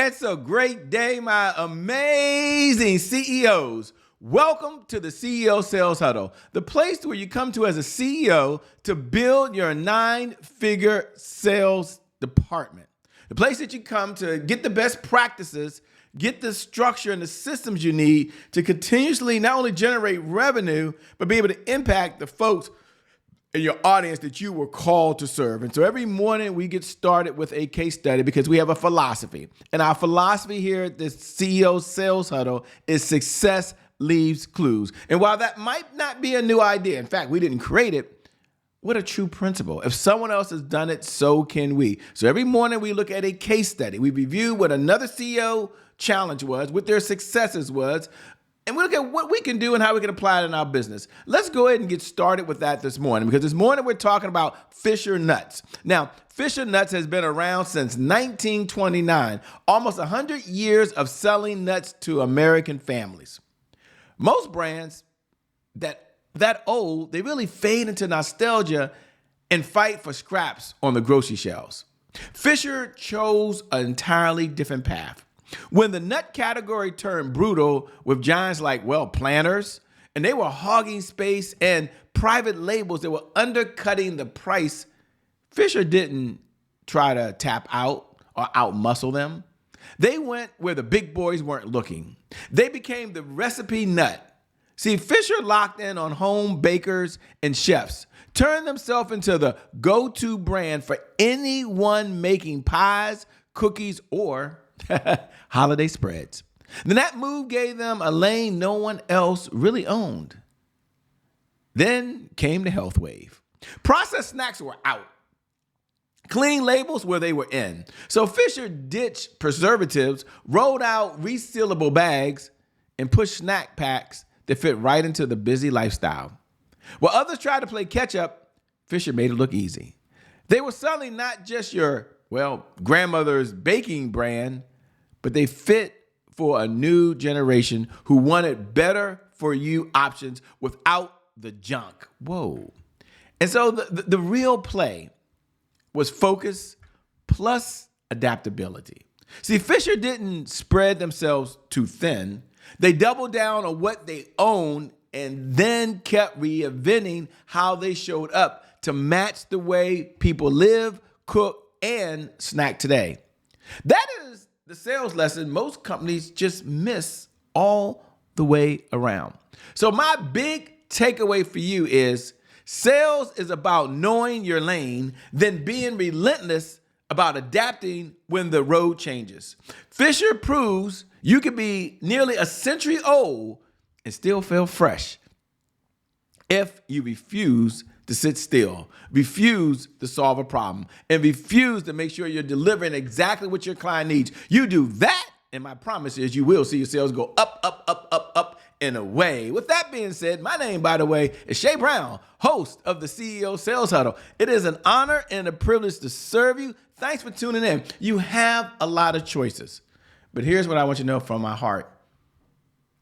It's a great day, my amazing CEOs. Welcome to the CEO Sales Huddle, the place where you come to as a CEO to build your 9-figure sales department. The place that you come to get the best practices, get the structure and the systems you need to continuously not only generate revenue, but be able to impact the folks in your audience that you were called to serve. And so every morning we get started with a case study because we have a philosophy. And our philosophy here at the CEO Sales Huddle is success leaves clues. And while that might not be a new idea, in fact, we didn't create it, what a true principle. If someone else has done it, so can we. So every morning we look at a case study. We review what another CEO challenge was, what their successes was, and we look at what we can do and how we can apply it in our business. Let's go ahead and get started with that this morning, because this morning we're talking about Fisher Nuts. Now, Fisher Nuts has been around since 1929, almost 100 years of selling nuts to American families. Most brands that old, they really fade into nostalgia and fight for scraps on the grocery shelves. Fisher chose an entirely different path. When the nut category turned brutal with giants like, Planters, and they were hogging space, and private labels that were undercutting the price, Fisher didn't try to tap out or outmuscle them. They went where the big boys weren't looking. They became the recipe nut. See, Fisher locked in on home bakers and chefs, turned themselves into the go-to brand for anyone making pies, cookies, or holiday spreads. Then that move gave them a lane no one else really owned. Then came the health wave. Processed snacks were out. Clean labels where they were in. So Fisher ditched preservatives, rolled out resealable bags, and pushed snack packs that fit right into the busy lifestyle. While others tried to play catch up, Fisher made it look easy. They were selling not just your, grandmother's baking brand, but they fit for a new generation who wanted better for you options without the junk. Whoa. And so the real play was focus plus adaptability. See, Fisher didn't spread themselves too thin. They doubled down on what they owned and then kept reinventing how they showed up to match the way people live, cook, and snack today. That is the sales lesson most companies just miss all the way around. So my big takeaway for you is sales is about knowing your lane, then being relentless about adapting when the road changes. Fisher proves you can be nearly a century old and still feel fresh if you refuse to sit still, refuse to solve a problem, and refuse to make sure you're delivering exactly what your client needs. You do that, and my promise is you will see your sales go up, up, up, up, up, and away. With that being said, my name, by the way, is Shay Brown, host of the CEO Sales Huddle. It is an honor and a privilege to serve you. Thanks for tuning in. You have a lot of choices, but here's what I want you to know from my heart.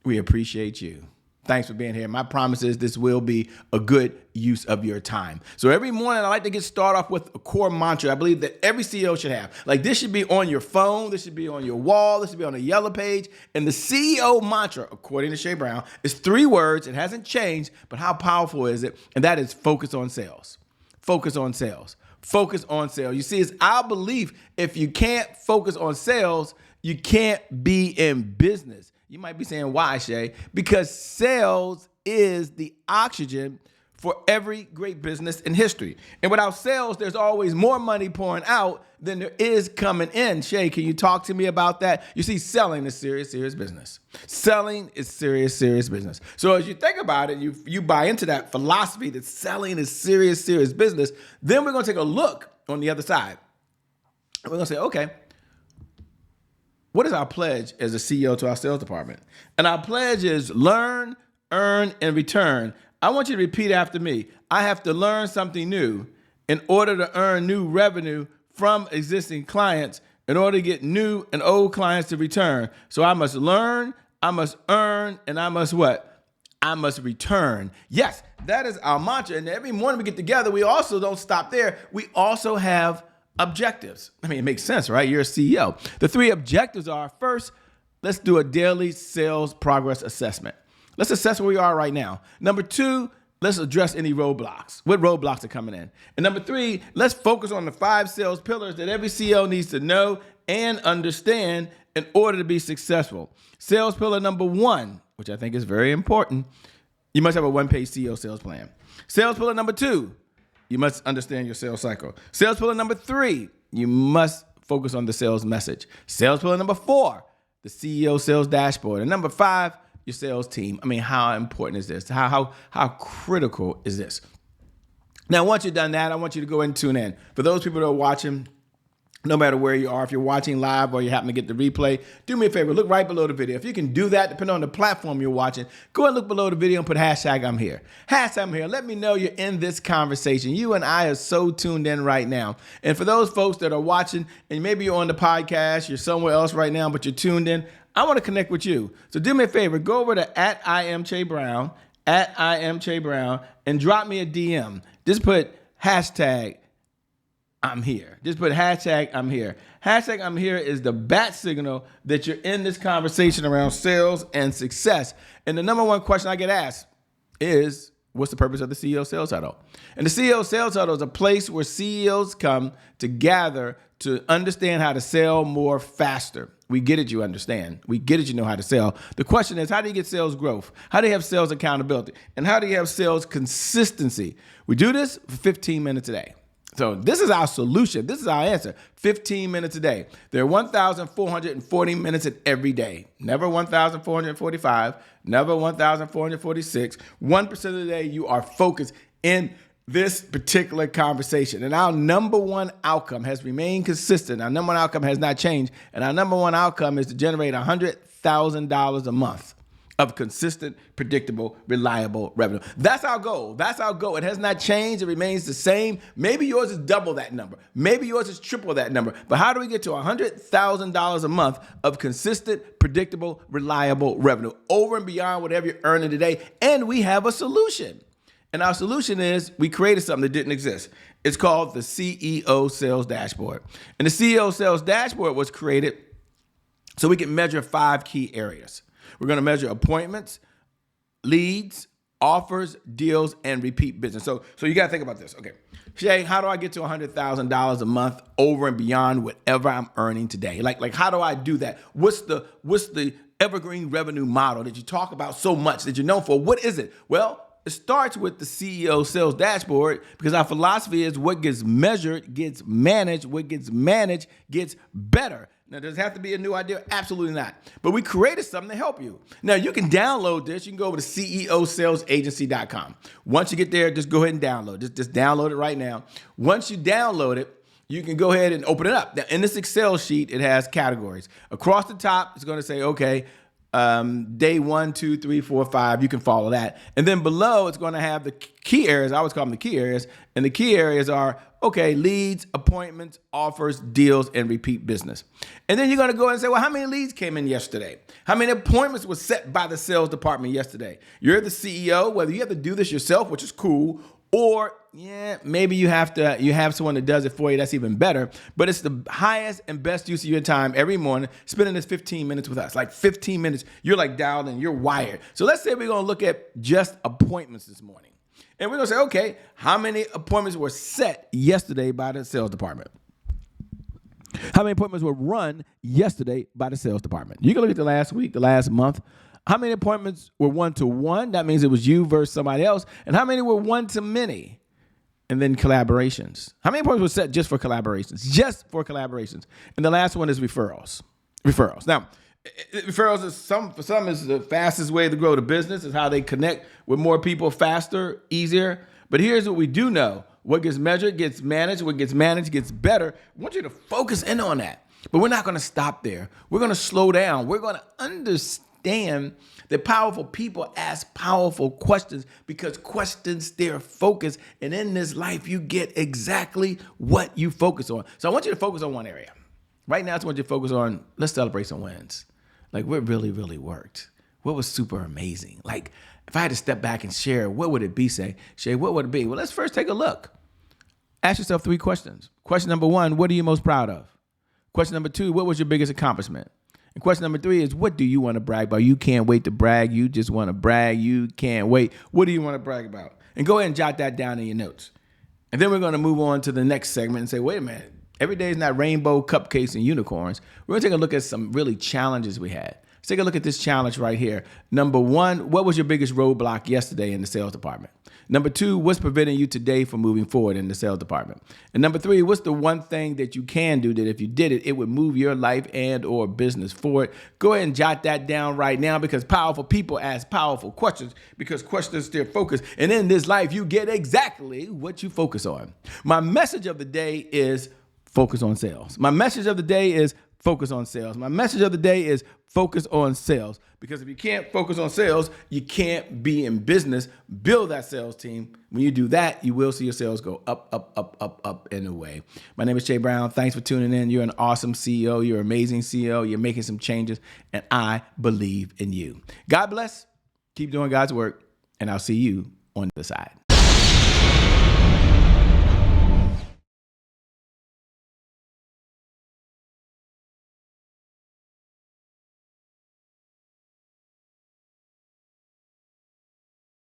We appreciate you. Thanks for being here. My promise is this will be a good use of your time. So every morning I like to start off with a core mantra I believe that every CEO should have. Like this should be on your phone. This should be on your wall. This should be on a yellow page. And the CEO mantra, according to Shay Brown, is 3 words. It hasn't changed, but how powerful is it? And that is focus on sales. Focus on sales. Focus on sales. You see, it's our belief if you can't focus on sales, you can't be in business. You might be saying, why, Shay? Because sales is the oxygen for every great business in history. And without sales, there's always more money pouring out than there is coming in. Shay, can you talk to me about that? You see, selling is serious, serious business. Selling is serious, serious business. So as you think about it, you buy into that philosophy that selling is serious, serious business, then we're going to take a look on the other side. We're going to say, okay, what is our pledge as a CEO to our sales department? And our pledge is learn, earn, and return. I want you to repeat after me. I have to learn something new in order to earn new revenue from existing clients in order to get new and old clients to return. So I must learn, I must earn, and I must what? I must return. Yes, that is our mantra. And every morning we get together, we also don't stop there. We also have objectives. I mean, it makes sense, right? You're a CEO. The 3 objectives are, first, let's do a daily sales progress assessment. Let's assess where we are right now. Number 2, let's address any roadblocks. What roadblocks are coming in? And number 3, let's focus on the 5 sales pillars that every CEO needs to know and understand in order to be successful. Sales pillar number 1, which I think is very important, you must have a one-page CEO sales plan. Sales pillar number 2, you must understand your sales cycle. Sales pillar number 3, you must focus on the sales message. Sales pillar number 4, the CEO sales dashboard. And number 5, your sales team. I mean, how important is this? How critical is this? Now, once you've done that, I want you to go and tune in. For those people that are watching, no matter where you are, if you're watching live or you happen to get the replay, do me a favor, look right below the video. If you can do that, depending on the platform you're watching, go and look below the video and put hashtag I'm here. Hashtag I'm here. Let me know you're in this conversation. You and I are so tuned in right now. And for those folks that are watching, and maybe you're on the podcast, you're somewhere else right now, but you're tuned in, I want to connect with you. So do me a favor, go over to @IamCheBrown, @IamCheBrown, and drop me a DM. Just put hashtag I'm here. Just put hashtag I'm here. Hashtag I'm here is the bat signal that you're in this conversation around sales and success. And the number one question I get asked is, what's the purpose of the CEO Sales Huddle? And the CEO Sales Huddle is a place where CEOs come to gather to understand how to sell more faster. We get it, you understand. We get it, you know how to sell. The question is, how do you get sales growth? How do you have sales accountability? And how do you have sales consistency? We do this for 15 minutes a day. So this is our solution. This is our answer. 15 minutes a day. There are 1,440 minutes in every day. Never 1,445, never 1,446. 1% of the day you are focused in this particular conversation. And our number one outcome has remained consistent. Our number one outcome has not changed. And our number one outcome is to generate $100,000 a month of consistent, predictable, reliable revenue. That's our goal. That's our goal. It has not changed. It remains the same. Maybe yours is double that number. Maybe yours is triple that number. But how do we get to $100,000 a month of consistent, predictable, reliable revenue over and beyond whatever you're earning today? And we have a solution. And our solution is we created something that didn't exist. It's called the CEO Sales Dashboard. And the CEO Sales Dashboard was created so we can measure 5 key areas. We're going to measure appointments, leads, offers, deals, and repeat business. So you got to think about this. Okay, Shay, how do I get to $100,000 a month over and beyond whatever I'm earning today? Like how do I do that? What's the evergreen revenue model that you talk about so much, that you're known for? What is it? Well, it starts with the CEO Sales Dashboard, because our philosophy is what gets measured gets managed. What gets managed gets better. Now, does it have to be a new idea? Absolutely not. But we created something to help you. Now, you can download this. You can go over to ceosalesagency.com. Once you get there, just go ahead and download it. Just download it right now. Once you download it, you can go ahead and open it up. Now, in this Excel sheet, it has categories. Across the top, it's going to say, okay, day 1, 2, 3, 4, 5. You can follow that. And then below, it's going to have the key areas. I always call them the key areas. And the key areas are, okay, leads, appointments, offers, deals, and repeat business. And then you're going to go and say, well, how many leads came in yesterday? How many appointments were set by the sales department yesterday? You're the CEO, whether you have to do this yourself, which is cool, or maybe you have someone that does it for you. That's even better. But it's the highest and best use of your time every morning, spending this 15 minutes with us. Like 15 minutes, you're like dialed in, you're wired. So let's say we're going to look at just appointments this morning. And we're going to say, okay, how many appointments were set yesterday by the sales department? How many appointments were run yesterday by the sales department? You can look at the last week, the last month. How many appointments were one-to-one? That means it was you versus somebody else. And how many were one-to-many? And then collaborations. How many appointments were set just for collaborations? Just for collaborations. And the last one is referrals. Now, referrals for some is the fastest way to grow the business, is how they connect with more people faster, easier. But here's what we do know. What gets measured gets managed. What gets managed gets better. I want you to focus in on that. But we're not going to stop there. We're going to slow down. We're going to understand that powerful people ask powerful questions, because questions steer focus. And in this life, you get exactly what you focus on. So I want you to focus on one area. Right now, I just want you to focus on, let's celebrate some wins. Like, what really, really worked? What was super amazing? Like, if I had to step back and share, what would it be, Shay, what would it be? Well, let's first take a look. Ask yourself 3 questions. Question number 1, what are you most proud of? Question number 2, what was your biggest accomplishment? And question number 3 is, what do you want to brag about? You can't wait to brag. You just want to brag. You can't wait. What do you want to brag about? And go ahead and jot that down in your notes. And then we're going to move on to the next segment and say, wait a minute, every day is not rainbow, cupcakes, and unicorns. We're going to take a look at some really challenges we had. Let's take a look at this challenge right here. Number 1, what was your biggest roadblock yesterday in the sales department? Number 2, what's preventing you today from moving forward in the sales department? And number 3, what's the one thing that you can do that if you did it, it would move your life and or business forward? Go ahead and jot that down right now, because powerful people ask powerful questions, because questions steer focus. And in this life, you get exactly what you focus on. My message of the day is focus on sales. My message of the day is focus on sales. My message of the day is focus on sales. Because if you can't focus on sales, you can't be in business. Build that sales team. When you do that, you will see your sales go up, up, up, up, up, and away. My name is Jay Brown. Thanks for tuning in. You're an awesome CEO. You're an amazing CEO. You're making some changes, and I believe in you. God bless. Keep doing God's work, and I'll see you on the other side.